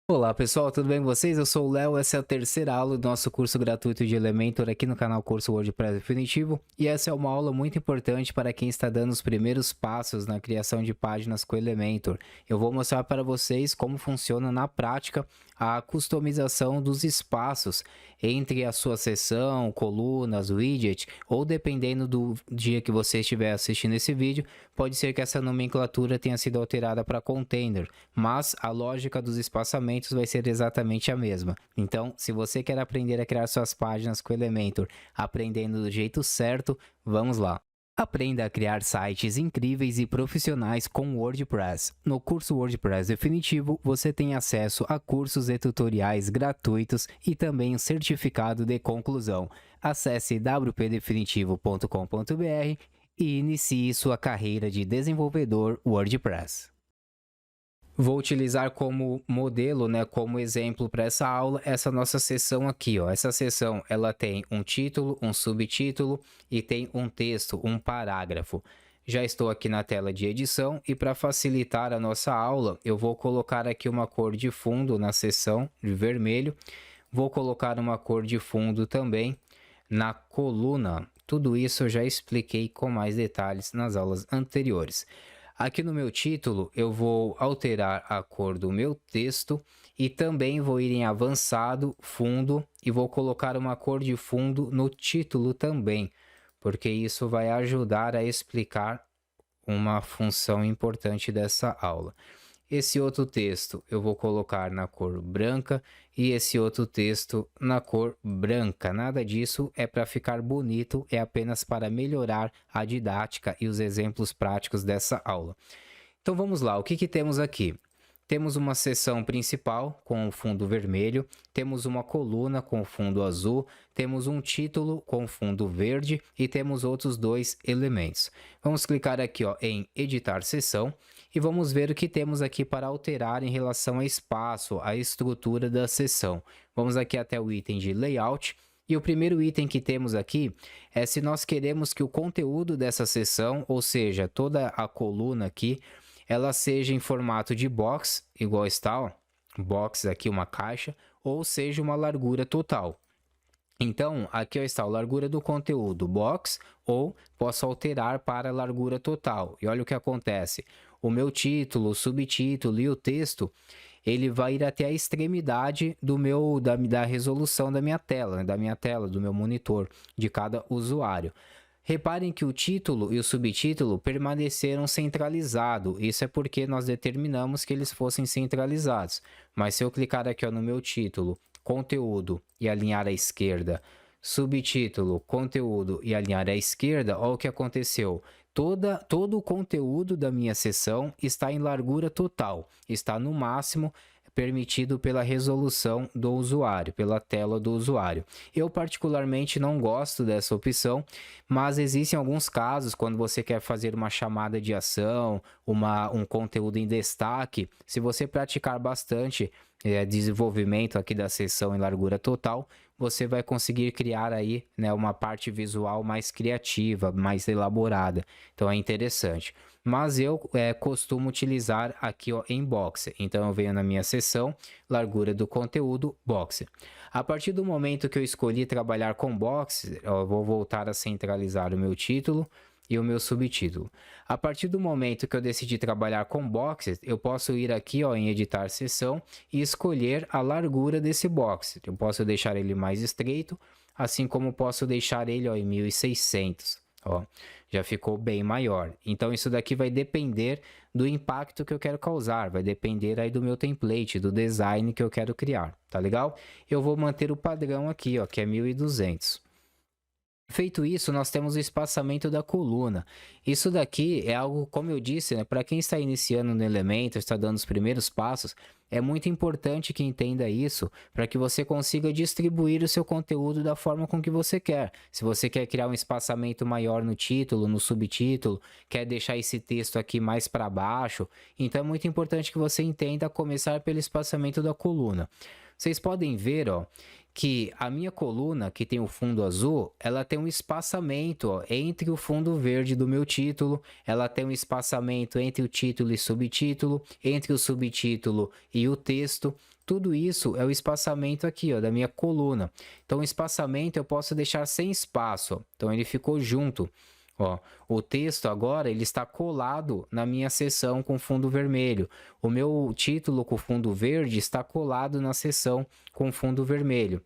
Olá pessoal, tudo bem com vocês? Eu sou o Léo, essa é a terceira aula do nosso curso gratuito de Elementor aqui no canal Curso WordPress Definitivo, e essa é uma aula muito importante para quem está dando os primeiros passos na criação de páginas com Elementor. Eu vou mostrar para vocês como funciona na prática a customização dos espaços entre a sua seção, colunas, widget, ou dependendo do dia que você estiver assistindo esse vídeo, pode ser que essa nomenclatura tenha sido alterada para container, mas a lógica dos espaçamentos vai ser exatamente a mesma. Então, se você quer aprender a criar suas páginas com Elementor, aprendendo do jeito certo, vamos lá. Aprenda a criar sites incríveis e profissionais com WordPress. No curso WordPress Definitivo, você tem acesso a cursos e tutoriais gratuitos e também um certificado de conclusão. Acesse wpdefinitivo.com.br e inicie sua carreira de desenvolvedor WordPress. Vou utilizar como modelo, como exemplo para essa aula, essa nossa seção aqui, ó. Essa seção, ela tem um título, um subtítulo e tem um texto, um parágrafo. Já estou aqui na tela de edição e para facilitar a nossa aula, eu vou colocar aqui uma cor de fundo na seção de vermelho. Vou colocar uma cor de fundo também na coluna. Tudo isso eu já expliquei com mais detalhes nas aulas anteriores. Aqui no meu título, eu vou alterar a cor do meu texto e também vou ir em avançado, fundo, e vou colocar uma cor de fundo no título também, porque isso vai ajudar a explicar uma função importante dessa aula. Esse outro texto eu vou colocar na cor branca e esse outro texto na cor branca. Nada disso é para ficar bonito, é apenas para melhorar a didática e os exemplos práticos dessa aula. Então vamos lá, o que temos aqui? Temos uma seção principal com o fundo vermelho, temos uma coluna com o fundo azul, temos um título com fundo verde e temos outros dois elementos. Vamos clicar aqui em editar seção e vamos ver o que temos aqui para alterar em relação ao espaço, a estrutura da seção. Vamos aqui até o item de layout. E o primeiro item que temos aqui é se nós queremos que o conteúdo dessa seção, ou seja, toda a coluna aqui, ela seja em formato de box, igual está, ó, box aqui uma caixa, ou seja uma largura total. Então, aqui está a largura do conteúdo box, ou posso alterar para largura total. E olha o que acontece. O meu título, o subtítulo e o texto, ele vai ir até a extremidade da resolução da minha tela, do meu monitor, de cada usuário. Reparem que o título e o subtítulo permaneceram centralizados. Isso é porque nós determinamos que eles fossem centralizados. Mas se eu clicar aqui no meu título, conteúdo e alinhar à esquerda, subtítulo, conteúdo e alinhar à esquerda, olha o que aconteceu. Todo o conteúdo da minha seção está em largura total, está no máximo permitido pela resolução do usuário, pela tela do usuário. Eu particularmente não gosto dessa opção, mas existem alguns casos quando você quer fazer uma chamada de ação, um conteúdo em destaque, se você praticar bastante desenvolvimento aqui da seção em largura total, você vai conseguir criar aí uma parte visual mais criativa, mais elaborada. Então é interessante. Mas eu costumo utilizar aqui em box. Então eu venho na minha seção, largura do conteúdo, box. A partir do momento que eu escolhi trabalhar com box, eu vou voltar a centralizar o meu título e o meu subtítulo. A partir do momento que eu decidi trabalhar com boxes, eu posso ir aqui em editar seção e escolher a largura desse box. Eu posso deixar ele mais estreito, assim como posso deixar ele em 1600. Já ficou bem maior. Então isso daqui vai depender do impacto que eu quero causar, vai depender aí do meu template, do design que eu quero criar, tá legal? Eu vou manter o padrão aqui, que é 1200. Feito isso, nós temos o espaçamento da coluna. Isso daqui é algo, como eu disse, para quem está iniciando no Elementor, está dando os primeiros passos, é muito importante que entenda isso para que você consiga distribuir o seu conteúdo da forma com que você quer. Se você quer criar um espaçamento maior no título, no subtítulo, quer deixar esse texto aqui mais para baixo, então é muito importante que você entenda começar pelo espaçamento da coluna. Vocês podem ver, que a minha coluna, que tem o fundo azul, ela tem um espaçamento entre o fundo verde do meu título, ela tem um espaçamento entre o título e subtítulo, entre o subtítulo e o texto, tudo isso é o espaçamento aqui, ó, da minha coluna. Então, o espaçamento eu posso deixar sem espaço, ó. Então, ele ficou junto. Ó, o texto agora ele está colado na minha seção com fundo vermelho. O meu título com fundo verde está colado na seção com fundo vermelho.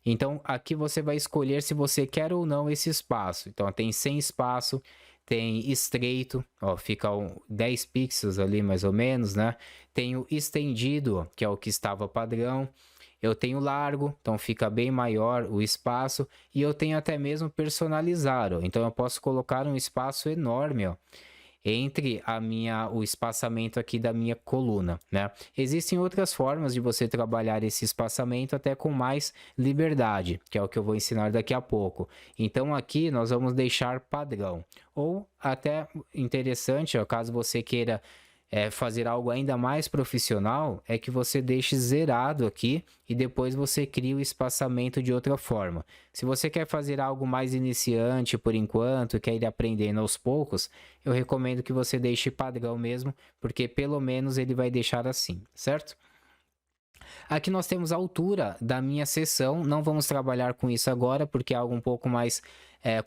Então, aqui você vai escolher se você quer ou não esse espaço. Então, tem sem espaço, tem estreito, ó, fica 10 pixels ali mais ou menos, né? Tem o estendido, ó, que é o que estava padrão. Eu tenho largo, então fica bem maior o espaço. E eu tenho até mesmo personalizar, ó. Então, eu posso colocar um espaço enorme, ó, entre o espaçamento aqui da minha coluna, né? Existem outras formas de você trabalhar esse espaçamento até com mais liberdade, que é o que eu vou ensinar daqui a pouco. Então aqui nós vamos deixar padrão, ou até interessante, ó, caso você queira fazer algo ainda mais profissional, é que você deixe zerado aqui e depois você cria o espaçamento de outra forma. Se você quer fazer algo mais iniciante por enquanto, quer ir aprendendo aos poucos, eu recomendo que você deixe padrão mesmo, porque pelo menos ele vai deixar assim, certo? Aqui nós temos a altura da minha seção, não vamos trabalhar com isso agora, porque é algo um pouco mais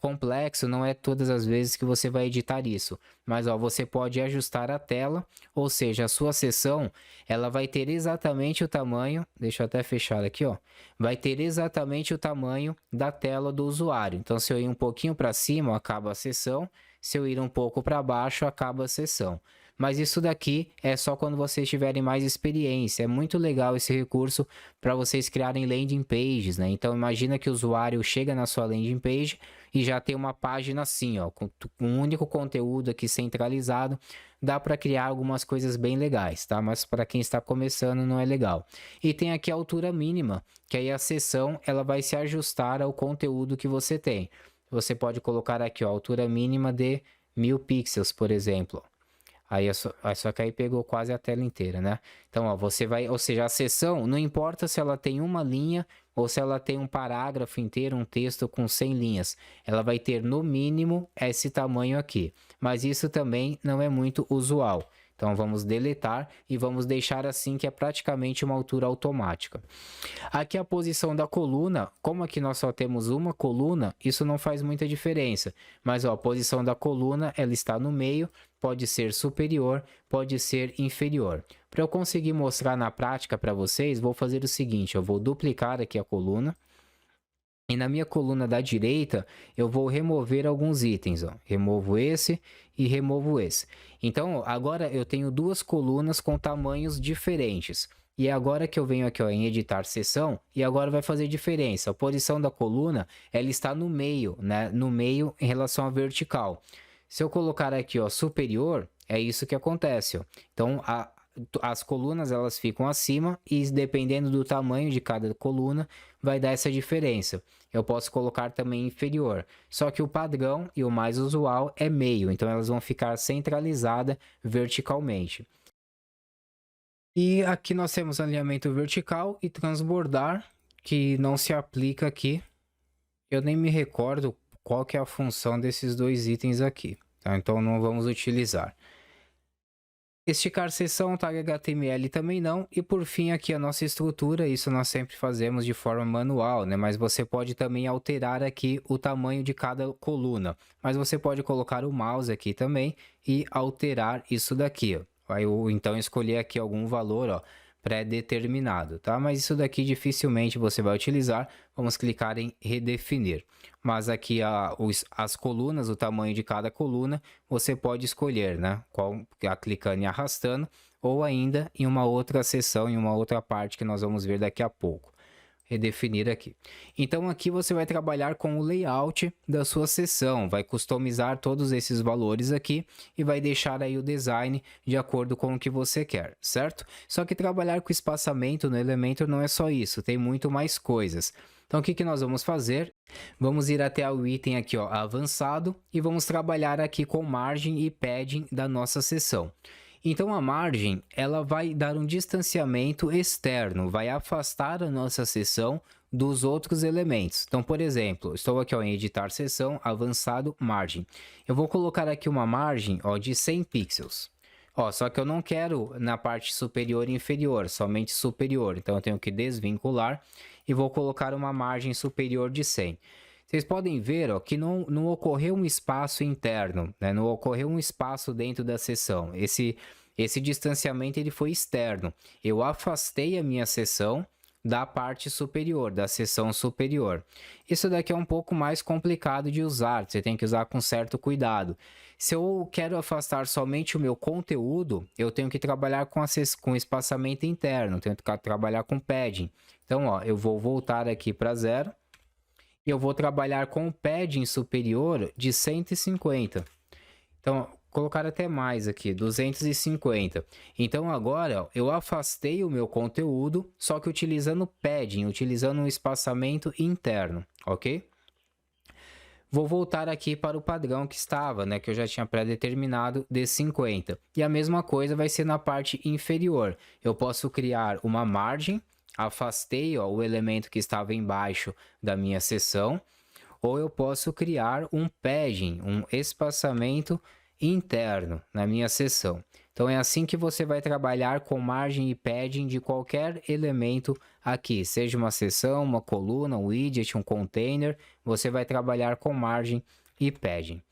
complexo, não é todas as vezes que você vai editar isso. Mas ó, você pode ajustar a tela, ou seja, a sua seção, ela vai ter exatamente o tamanho, deixa eu até fechar aqui, ó, vai ter exatamente o tamanho da tela do usuário. Então, se eu ir um pouquinho para cima, acaba a seção, se eu ir um pouco para baixo, acaba a seção. Mas isso daqui é só quando vocês tiverem mais experiência. É muito legal esse recurso para vocês criarem landing pages, né? Então imagina que o usuário chega na sua landing page e já tem uma página assim, ó, com um único conteúdo aqui centralizado. Dá para criar algumas coisas bem legais, tá? Mas para quem está começando não é legal. E tem aqui a altura mínima, que aí a seção ela vai se ajustar ao conteúdo que você tem. Você pode colocar aqui, ó, a altura mínima de 1000 pixels, por exemplo. Aí só que aí pegou quase a tela inteira, né? Então, ó, você vai, ou seja, a seção, não importa se ela tem uma linha ou se ela tem um parágrafo inteiro, um texto com 100 linhas. Ela vai ter no mínimo esse tamanho aqui. Mas isso também não é muito usual. Então vamos deletar e vamos deixar assim, que é praticamente uma altura automática. Aqui a posição da coluna, como aqui nós só temos uma coluna, isso não faz muita diferença. Mas ó, a posição da coluna, ela está no meio, pode ser superior, pode ser inferior. Para eu conseguir mostrar na prática para vocês, vou fazer o seguinte, eu vou duplicar aqui a coluna. E na minha coluna da direita, eu vou remover alguns itens, ó. Removo esse e removo esse. Então, agora eu tenho duas colunas com tamanhos diferentes. E é agora que eu venho aqui, ó, em editar seção, e agora vai fazer diferença. A posição da coluna, ela está no meio, né? No meio em relação à vertical. Se eu colocar aqui, ó, superior, é isso que acontece, ó. Então, as colunas elas ficam acima e dependendo do tamanho de cada coluna vai dar essa diferença. Eu posso colocar também inferior, só que o padrão e o mais usual é meio, então elas vão ficar centralizadas verticalmente. E aqui nós temos alinhamento vertical e transbordar, que não se aplica aqui. Eu nem me recordo qual que é a função desses dois itens aqui, tá? Então não vamos utilizar. Esticar seção, tag HTML também não. E por fim aqui a nossa estrutura, isso nós sempre fazemos de forma manual, né? Mas você pode também alterar aqui o tamanho de cada coluna. Mas você pode colocar o mouse aqui também e alterar isso daqui, ó. Vai então escolher aqui algum valor, ó, pré-determinado, tá? Mas isso daqui dificilmente você vai utilizar. Vamos clicar em redefinir. Mas aqui as colunas, o tamanho de cada coluna, você pode escolher, né? Clicando e arrastando, ou ainda em uma outra seção, em uma outra parte que nós vamos ver daqui a pouco. Redefinir aqui. Então aqui você vai trabalhar com o layout da sua seção, vai customizar todos esses valores aqui e vai deixar aí o design de acordo com o que você quer, certo? Só que trabalhar com espaçamento no Elementor não é só isso, tem muito mais coisas. Então o que nós vamos fazer? Vamos ir até o item aqui, ó, avançado, e vamos trabalhar aqui com margem e padding da nossa seção. Então a margem, ela vai dar um distanciamento externo, vai afastar a nossa seção dos outros elementos. Então, por exemplo, estou aqui, ó, em editar seção, avançado, margem. Eu vou colocar aqui uma margem, ó, de 100 pixels. Ó, só que eu não quero na parte superior e inferior, somente superior. Então eu tenho que desvincular e vou colocar uma margem superior de 100. Vocês podem ver, ó, que não ocorreu um espaço interno, né? Não ocorreu um espaço dentro da seção. Esse distanciamento ele foi externo. Eu afastei a minha seção da parte superior, da seção superior. Isso daqui é um pouco mais complicado de usar, você tem que usar com certo cuidado. Se eu quero afastar somente o meu conteúdo, eu tenho que trabalhar com espaçamento interno, tenho que trabalhar com padding. Então, ó, eu vou voltar aqui para 0 e eu vou trabalhar com o padding superior de 150. Então, colocar até mais aqui, 250. Então agora ó, eu afastei o meu conteúdo, só que utilizando padding, utilizando um espaçamento interno, ok? Vou voltar aqui para o padrão que estava, né, que eu já tinha pré-determinado de 50. E a mesma coisa vai ser na parte inferior. Eu posso criar uma margem, afastei ó, o elemento que estava embaixo da minha seção, ou eu posso criar um padding, um espaçamento interno na minha seção. Então é assim que você vai trabalhar com margem e padding de qualquer elemento aqui, seja uma seção, uma coluna, um widget, um container, você vai trabalhar com margem e padding,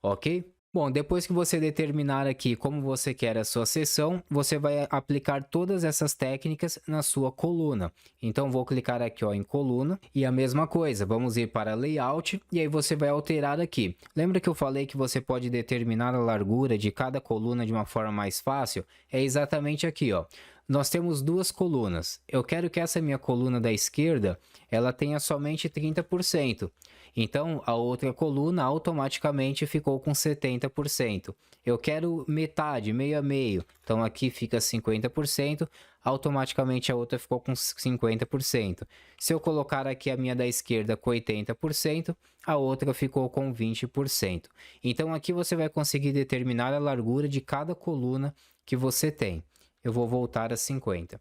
ok? Bom, depois que você determinar aqui como você quer a sua seção, você vai aplicar todas essas técnicas na sua coluna. Então, vou clicar aqui ó, em coluna e a mesma coisa, vamos ir para layout e aí você vai alterar aqui. Lembra que eu falei que você pode determinar a largura de cada coluna de uma forma mais fácil? É exatamente aqui, ó. Nós temos duas colunas. Eu quero que essa minha coluna da esquerda, ela tenha somente 30%. Então, a outra coluna automaticamente ficou com 70%. Eu quero metade, meio a meio. Então, aqui fica 50%, automaticamente a outra ficou com 50%. Se eu colocar aqui a minha da esquerda com 80%, a outra ficou com 20%. Então, aqui você vai conseguir determinar a largura de cada coluna que você tem. Eu vou voltar a 50.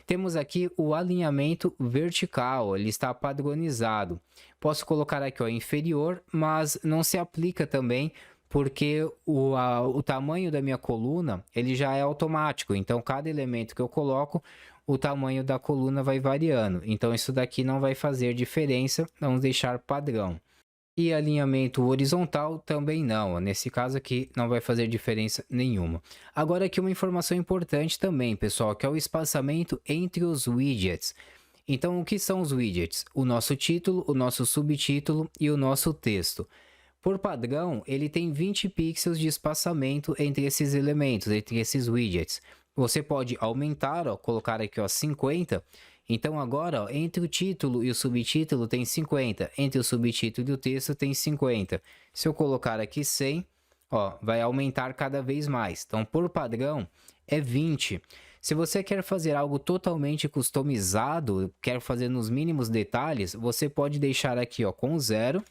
Temos aqui o alinhamento vertical, ele está padronizado. Posso colocar aqui ó, inferior, mas não se aplica também porque o tamanho da minha coluna ele já é automático. Então, cada elemento que eu coloco, o tamanho da coluna vai variando. Então, isso daqui não vai fazer diferença, vamos deixar padrão. E alinhamento horizontal também não, nesse caso aqui não vai fazer diferença nenhuma. Agora aqui uma informação importante também, pessoal, que é o espaçamento entre os widgets. Então o que são os widgets? O nosso título, o nosso subtítulo e o nosso texto. Por padrão, ele tem 20 pixels de espaçamento entre esses elementos, entre esses widgets. Você pode aumentar, ó, colocar aqui ó, 50. Então agora, ó, entre o título e o subtítulo tem 50, entre o subtítulo e o texto tem 50. Se eu colocar aqui 100, ó, vai aumentar cada vez mais. Então, por padrão, é 20. Se você quer fazer algo totalmente customizado, quer fazer nos mínimos detalhes, você pode deixar aqui ó, com 0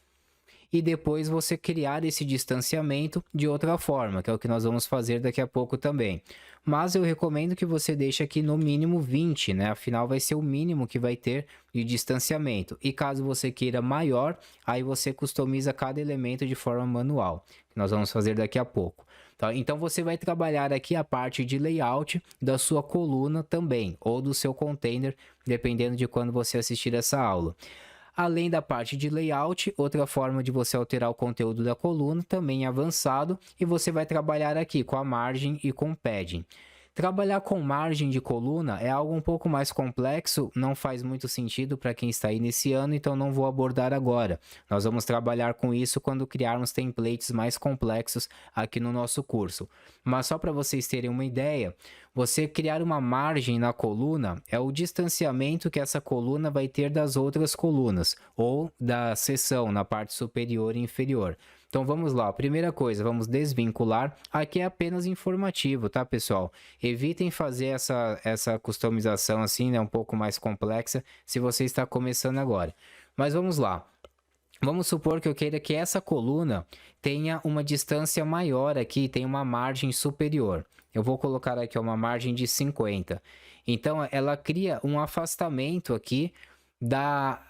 e depois você criar esse distanciamento de outra forma, que é o que nós vamos fazer daqui a pouco também. Mas eu recomendo que você deixe aqui no mínimo 20, né? Afinal vai ser o mínimo que vai ter de distanciamento. E caso você queira maior, aí você customiza cada elemento de forma manual, que nós vamos fazer daqui a pouco. Tá? Então você vai trabalhar aqui a parte de layout da sua coluna também, ou do seu container, dependendo de quando você assistir essa aula. Além da parte de layout, outra forma de você alterar o conteúdo da coluna, também avançado, e você vai trabalhar aqui com a margem e com o padding. Trabalhar com margem de coluna é algo um pouco mais complexo, não faz muito sentido para quem está iniciando, então não vou abordar agora. Nós vamos trabalhar com isso quando criarmos templates mais complexos aqui no nosso curso. Mas só para vocês terem uma ideia, você criar uma margem na coluna é o distanciamento que essa coluna vai ter das outras colunas, ou da seção na parte superior e inferior. Então vamos lá, primeira coisa, vamos desvincular. Aqui é apenas informativo, tá, pessoal? Evitem fazer essa customização assim, né, um pouco mais complexa, se você está começando agora. Mas vamos lá. Vamos supor que eu queira que essa coluna tenha uma distância maior aqui, tenha uma margem superior. Eu vou colocar aqui uma margem de 50. Então, ela cria um afastamento aqui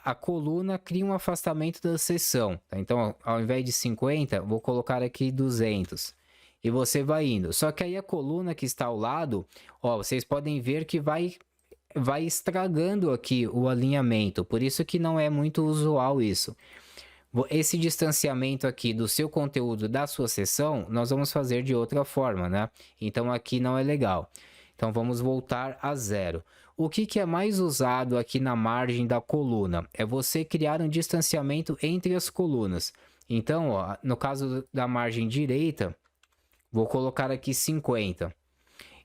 a coluna, cria um afastamento da seção. Tá? Então, ao invés de 50, vou colocar aqui 200. E você vai indo. Só que aí a coluna que está ao lado, ó, vocês podem ver que vai estragando aqui o alinhamento. Por isso que não é muito usual isso. Esse distanciamento aqui do seu conteúdo da sua sessão, nós vamos fazer de outra forma, né? Então aqui não é legal. Então vamos voltar a 0. O que é mais usado aqui na margem da coluna? É você criar um distanciamento entre as colunas. Então, ó, no caso da margem direita, vou colocar aqui 50.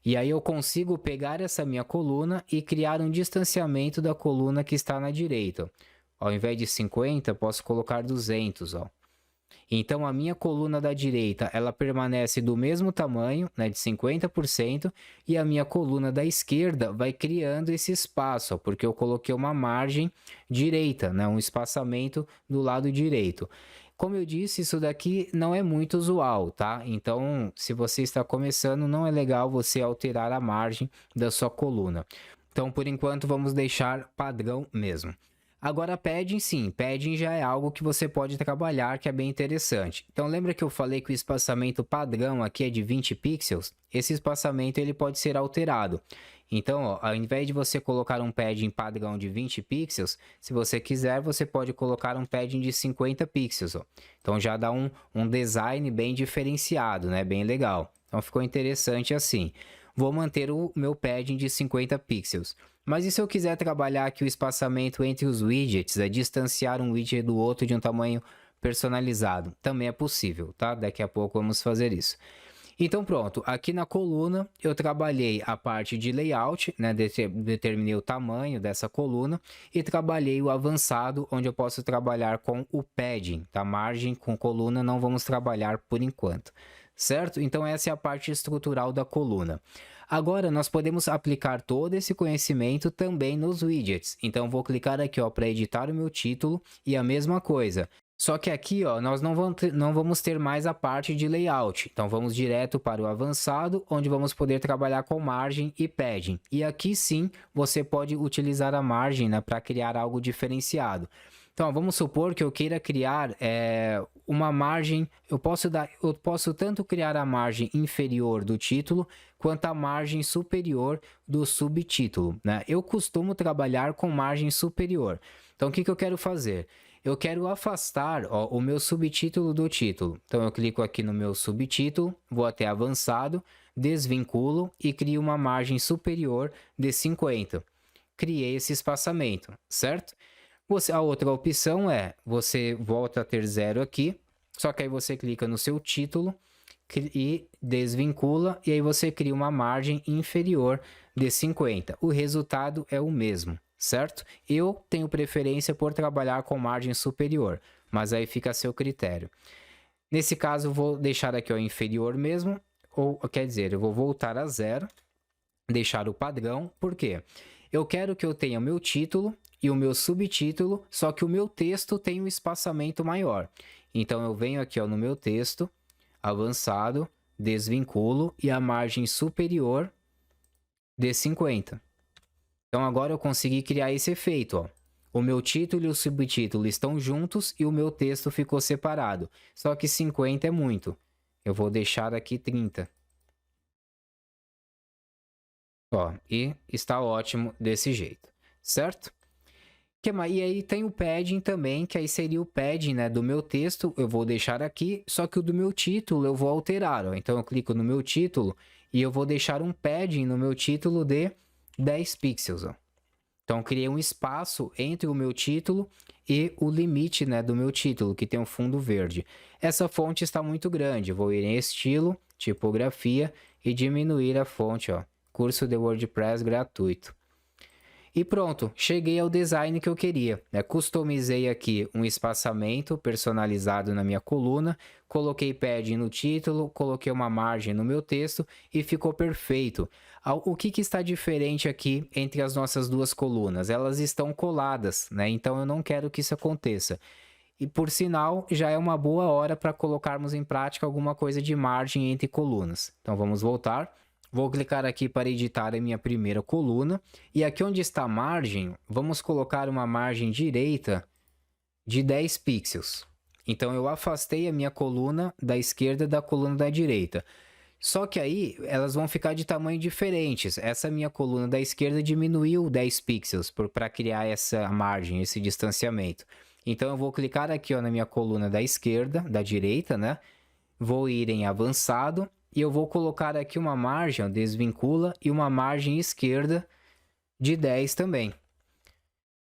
E aí eu consigo pegar essa minha coluna e criar um distanciamento da coluna que está na direita. Ao invés de 50, posso colocar 200, ó. Então, a minha coluna da direita, ela permanece do mesmo tamanho, né, de 50%, e a minha coluna da esquerda vai criando esse espaço, ó, porque eu coloquei uma margem direita, né, um espaçamento do lado direito. Como eu disse, isso daqui não é muito usual, tá? Então, se você está começando, não é legal você alterar a margem da sua coluna. Então, por enquanto, vamos deixar padrão mesmo. Agora, padding, sim, padding já é algo que você pode trabalhar, que é bem interessante. Então, lembra que eu falei que o espaçamento padrão aqui é de 20 pixels? Esse espaçamento ele pode ser alterado. Então, ó, ao invés de você colocar um padding padrão de 20 pixels, se você quiser, você pode colocar um padding de 50 pixels. Ó. Então, já dá um design bem diferenciado, né? Bem legal. Então, ficou interessante assim. Vou manter o meu padding de 50 pixels. Mas e se eu quiser trabalhar aqui o espaçamento entre os widgets, distanciar um widget do outro de um tamanho personalizado? Também é possível, tá? Daqui a pouco vamos fazer isso. Então pronto, aqui na coluna eu trabalhei a parte de layout, né? Determinei o tamanho dessa coluna e trabalhei o avançado, onde eu posso trabalhar com o padding, tá? Margem com coluna não vamos trabalhar por enquanto, certo? Então essa é a parte estrutural da coluna. Agora, nós podemos aplicar todo esse conhecimento também nos widgets. Então, vou clicar aqui para editar o meu título e a mesma coisa. Só que aqui, ó, nós não vamos ter mais a parte de layout. Então, vamos direto para o avançado, onde vamos poder trabalhar com margem e padding. E aqui sim, você pode utilizar a margem, né, para criar algo diferenciado. Então, vamos supor que eu queira criar uma margem, eu posso tanto criar a margem inferior do título, quanto a margem superior do subtítulo, né? Eu costumo trabalhar com margem superior. Então, o que eu quero fazer? Eu quero afastar, ó, o meu subtítulo do título. Então, eu clico aqui no meu subtítulo, vou até avançado, desvinculo e crio uma margem superior de 50. Criei esse espaçamento, certo? A outra opção é, você volta a ter 0 aqui, só que aí você clica no seu título e desvincula, e aí você cria uma margem inferior de 50. O resultado é o mesmo, certo? Eu tenho preferência por trabalhar com margem superior, mas aí fica a seu critério. Nesse caso, vou deixar aqui o inferior mesmo, ou quer dizer, eu vou voltar a 0, deixar o padrão, por quê? Eu quero que eu tenha o meu título e o meu subtítulo, só que o meu texto tem um espaçamento maior. Então, eu venho aqui no meu texto, avançado, desvinculo e a margem superior de 50. Então, agora eu consegui criar esse efeito, ó. O meu título e o subtítulo estão juntos e o meu texto ficou separado. Só que 50 é muito. Eu vou deixar aqui 30. Ó, e está ótimo desse jeito, certo? E aí tem o padding também, que aí seria o padding, né, do meu texto, eu vou deixar aqui, só que o do meu título eu vou alterar, ó. Então eu clico no meu título e eu vou deixar um padding no meu título de 10 pixels, ó. Então criei um espaço entre o meu título e o limite, né, do meu título, que tem um fundo verde. Essa fonte está muito grande, vou ir em estilo, tipografia e diminuir a fonte, ó. Curso de WordPress gratuito. E pronto, cheguei ao design que eu queria, né? Customizei aqui um espaçamento personalizado na minha coluna, coloquei padding no título, coloquei uma margem no meu texto e ficou perfeito. O que está diferente aqui entre as nossas duas colunas? Elas estão coladas, né? Então eu não quero que isso aconteça. E por sinal, já é uma boa hora para colocarmos em prática alguma coisa de margem entre colunas. Então vamos voltar. Vou clicar aqui para editar a minha primeira coluna. E aqui onde está a margem, vamos colocar uma margem direita de 10 pixels. Então eu afastei a minha coluna da esquerda da coluna da direita. Só que aí elas vão ficar de tamanho diferentes. Essa minha coluna da esquerda diminuiu 10 pixels para criar essa margem, esse distanciamento. Então eu vou clicar aqui ó, na minha coluna da esquerda, da direita, né? Vou ir em avançado e eu vou colocar aqui uma margem, ó, desvincula, e uma margem esquerda de 10 também.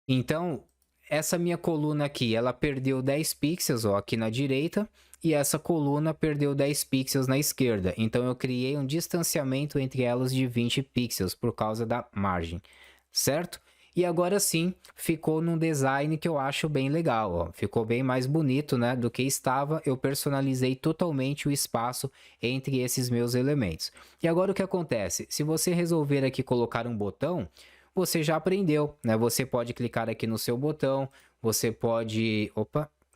Então, essa minha coluna aqui, ela perdeu 10 pixels ó, aqui na direita, e essa coluna perdeu 10 pixels na esquerda. Então, eu criei um distanciamento entre elas de 20 pixels por causa da margem, certo? E agora sim, ficou num design que eu acho bem legal, ó. Ficou bem mais bonito, né, do que estava. Eu personalizei totalmente o espaço entre esses meus elementos. E agora o que acontece? Se você resolver aqui colocar um botão, você já aprendeu, né? Você pode clicar aqui no seu botão, você pode,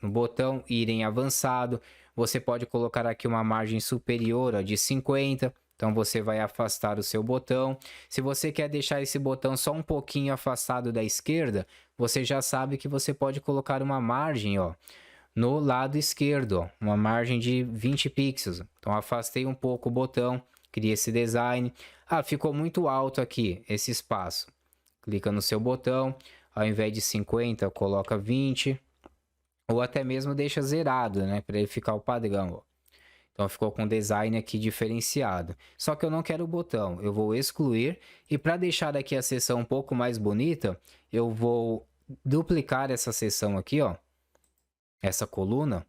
no botão ir em avançado, você pode colocar aqui uma margem superior ó, de 50, então você vai afastar o seu botão. Se você quer deixar esse botão só um pouquinho afastado da esquerda, você já sabe que você pode colocar uma margem ó, no lado esquerdo, ó, uma margem de 20 pixels. Então afastei um pouco o botão, criei esse design. Ah, ficou muito alto aqui esse espaço. Clica no seu botão, ao invés de 50, coloca 20, ou até mesmo deixa zerado, né, para ele ficar o padrão, ó. Então ficou com design aqui diferenciado. Só que eu não quero o botão, eu vou excluir, e para deixar aqui a seção um pouco mais bonita, eu vou duplicar essa seção aqui, ó, essa coluna,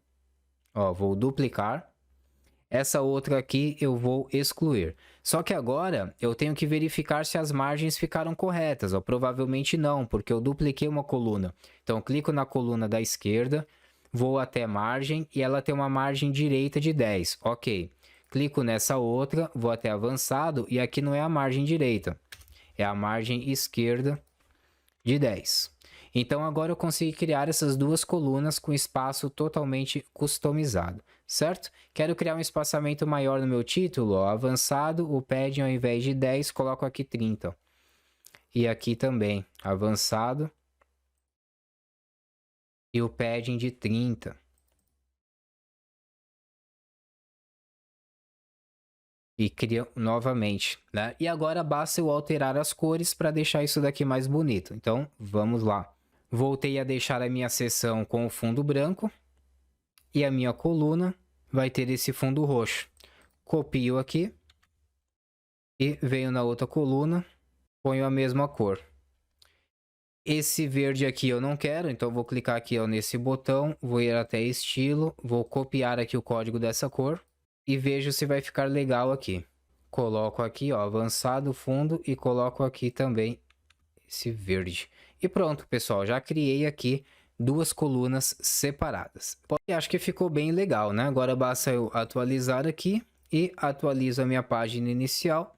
ó, vou duplicar. Essa outra aqui eu vou excluir. Só que agora eu tenho que verificar se as margens ficaram corretas. Ó. Provavelmente não, porque eu dupliquei uma coluna. Então eu clico na coluna da esquerda, vou até margem e ela tem uma margem direita de 10. Ok. Clico nessa outra, vou até avançado e aqui não é a margem direita. É a margem esquerda de 10. Então agora eu consegui criar essas duas colunas com espaço totalmente customizado, certo? Quero criar um espaçamento maior no meu título, ó, avançado, o padding ao invés de 10, coloco aqui 30. E aqui também, avançado, e o padding de 30. E cria novamente, né? E agora basta eu alterar as cores para deixar isso daqui mais bonito. Então, vamos lá. Voltei a deixar a minha seção com o fundo branco. E a minha coluna vai ter esse fundo roxo. Copio aqui. E venho na outra coluna. Ponho a mesma cor. Esse verde aqui eu não quero, então vou clicar aqui ó, nesse botão. Vou ir até estilo. Vou copiar aqui o código dessa cor. E vejo se vai ficar legal aqui. Coloco aqui, ó, avançado fundo e coloco aqui também esse verde. E pronto, pessoal, já criei aqui duas colunas separadas. E acho que ficou bem legal, né? Agora basta eu atualizar aqui e atualizo a minha página inicial.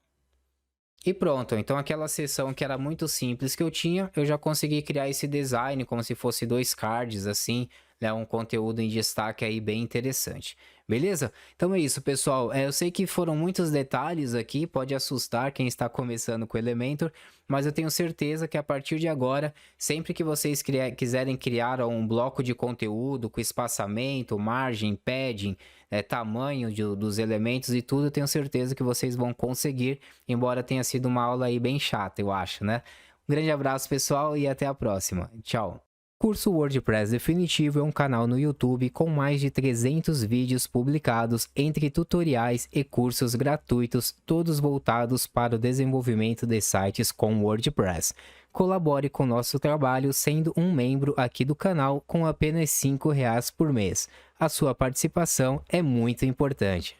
E pronto, então aquela seção que era muito simples que eu tinha, eu já consegui criar esse design como se fosse dois cards assim, né? Um conteúdo em destaque aí bem interessante. Beleza? Então é isso, pessoal. Eu sei que foram muitos detalhes aqui, pode assustar quem está começando com o Elementor, mas eu tenho certeza que a partir de agora, sempre que vocês quiserem criar um bloco de conteúdo com espaçamento, margem, padding, tamanho dos elementos e tudo, eu tenho certeza que vocês vão conseguir, embora tenha sido uma aula aí bem chata, eu acho, né? Um grande abraço, pessoal, e até a próxima. Tchau! Curso WordPress Definitivo é um canal no YouTube com mais de 300 vídeos publicados entre tutoriais e cursos gratuitos, todos voltados para o desenvolvimento de sites com WordPress. Colabore com nosso trabalho sendo um membro aqui do canal com apenas R$ 5 por mês. A sua participação é muito importante.